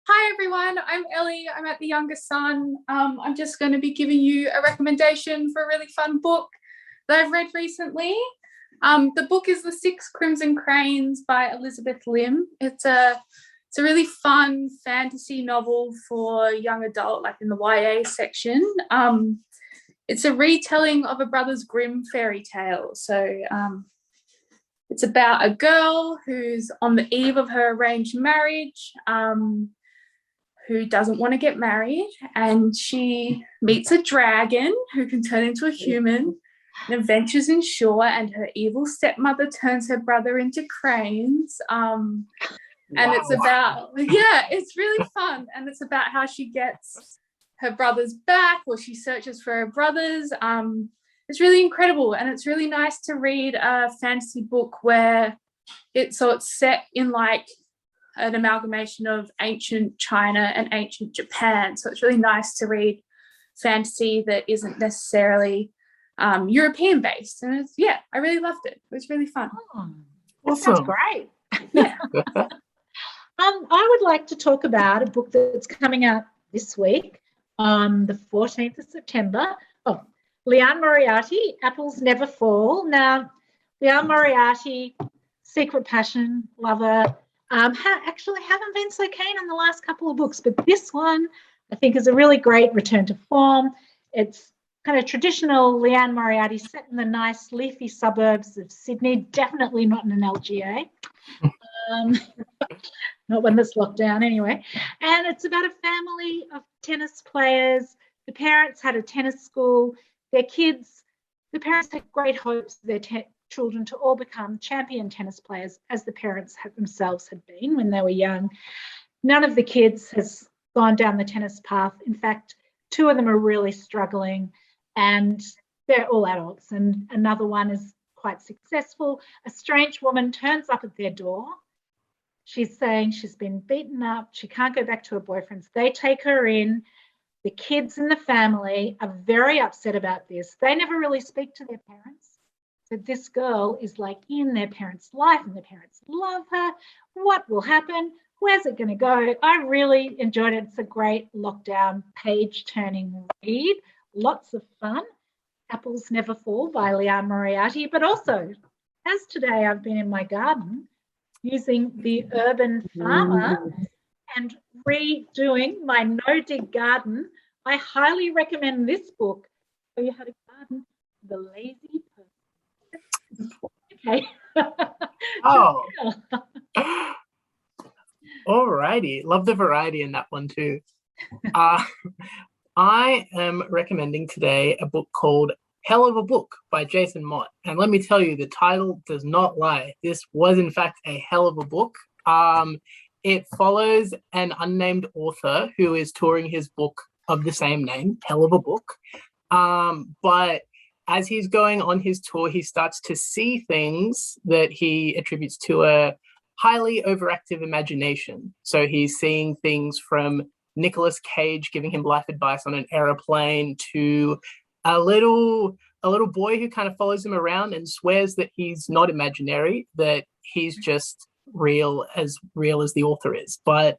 Hi everyone, I'm Ellie. I'm at the Younger Sun. I'm just going to be giving you a recommendation for a really fun book that I've read recently. The book is The Six Crimson Cranes by Elizabeth Lim. It's a really fun fantasy novel for young adult, like in the YA section. It's a retelling of a Brothers Grimm fairy tale. It's about a girl who's on the eve of her arranged marriage, who doesn't want to get married, and she meets a dragon who can turn into a human, and adventures in shore, and her evil stepmother turns her brother into cranes. And it's about, it's really fun. And it's about how she gets her brothers back, or she searches for her brothers. It's really incredible. And it's really nice to read a fantasy book where it's set in like an amalgamation of ancient China and ancient Japan. So it's really nice to read fantasy that isn't necessarily European based. And I really loved it. It was really fun. Oh, that sounds great. Yeah. I would like to talk about a book that's coming out this week on the 14th of September. Oh, Liane Moriarty, Apples Never Fall. Now, Liane Moriarty, secret passion, lover, actually haven't been so keen on the last couple of books, but this one I think is a really great return to form. It's kind of traditional Liane Moriarty set in the nice leafy suburbs of Sydney, definitely not in an LGA. Not when it's locked down anyway. And it's about a family of tennis players. The parents had a tennis school. The parents had great hopes for their children to all become champion tennis players, as the parents themselves had been when they were young. None of the kids has gone down the tennis path. In fact, two of them are really struggling, and they're all adults, and another one is quite successful. A strange woman turns up at their door. She's saying she's been beaten up. She can't go back to her boyfriend's. They take her in. The kids in the family are very upset about this. They never really speak to their parents. So this girl is like in their parents' life, and their parents love her. What will happen? Where's it going to go? I really enjoyed it. It's a great lockdown page-turning read. Lots of fun. Apples Never Fall by Liane Moriarty. But also, as today I've been in my garden using the Urban Farmer and redoing my no-dig garden, I highly recommend this book. So you had a garden, The Lazy Person. Okay. Oh. All righty. Love the variety in that one too. I am recommending today a book called Hell of a Book by Jason Mott. And let me tell you, the title does not lie. This was, in fact, a hell of a book. It follows an unnamed author who is touring his book of the same name, Hell of a Book. But as he's going on his tour, he starts to see things that he attributes to a highly overactive imagination. So he's seeing things from Nicolas Cage giving him life advice on an aeroplane to a little boy who kind of follows him around and swears that he's not imaginary, that he's just real as the author is. But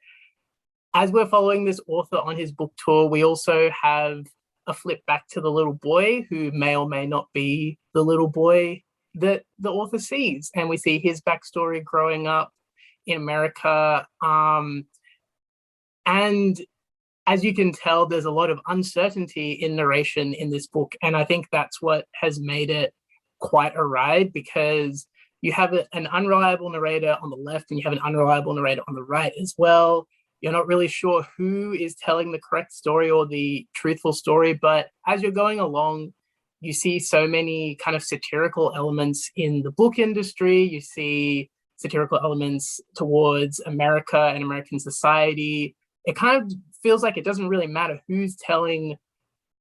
as we're following this author on his book tour, we also have a flip back to the little boy who may or may not be the little boy that the author sees. And we see his backstory growing up in America. And as you can tell, there's a lot of uncertainty in narration in this book. And I think that's what has made it quite a ride, because you have an unreliable narrator on the left and you have an unreliable narrator on the right as well. You're not really sure who is telling the correct story or the truthful story, but as you're going along, you see so many kind of satirical elements in the book industry. You see satirical elements towards America and American society. It kind of feels like it doesn't really matter who's telling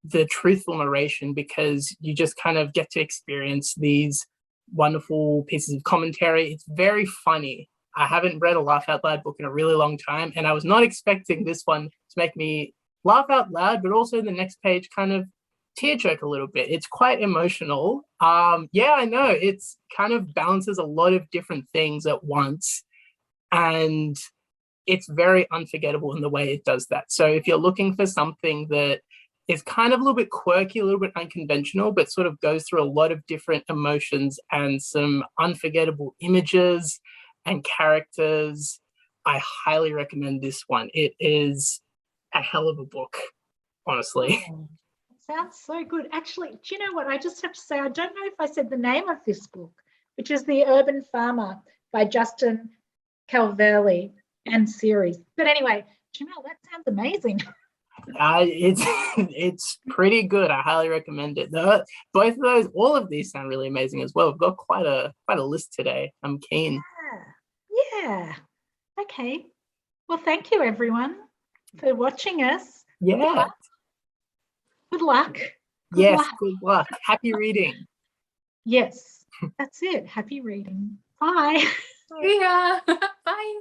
the truthful narration, because you just kind of get to experience these wonderful pieces of commentary. It's very funny. I haven't read a laugh out loud book in a really long time, and I was not expecting this one to make me laugh out loud, but also the next page kind of tear jerk a little bit. It's quite emotional. I know it's kind of balances a lot of different things at once, and it's very unforgettable in the way it does that. So if you're looking for something that is kind of a little bit quirky, a little bit unconventional, but sort of goes through a lot of different emotions and some unforgettable images and characters, I highly recommend this one. It is a hell of a book, honestly. Oh, it sounds so good. Actually, do you know what? I just have to say, I don't know if I said the name of this book, which is The Urban Farmer by Justin Calverley and series. But anyway, Jamil, that sounds amazing. It's pretty good. I highly recommend it. Both of those, all of these sound really amazing as well. We've got quite a list today. I'm keen. Yeah. Okay. Well, thank you everyone for watching us. Yeah. Good luck. Yes, good luck. Happy reading. Yes, that's it. Happy reading. Bye. Yeah. Bye.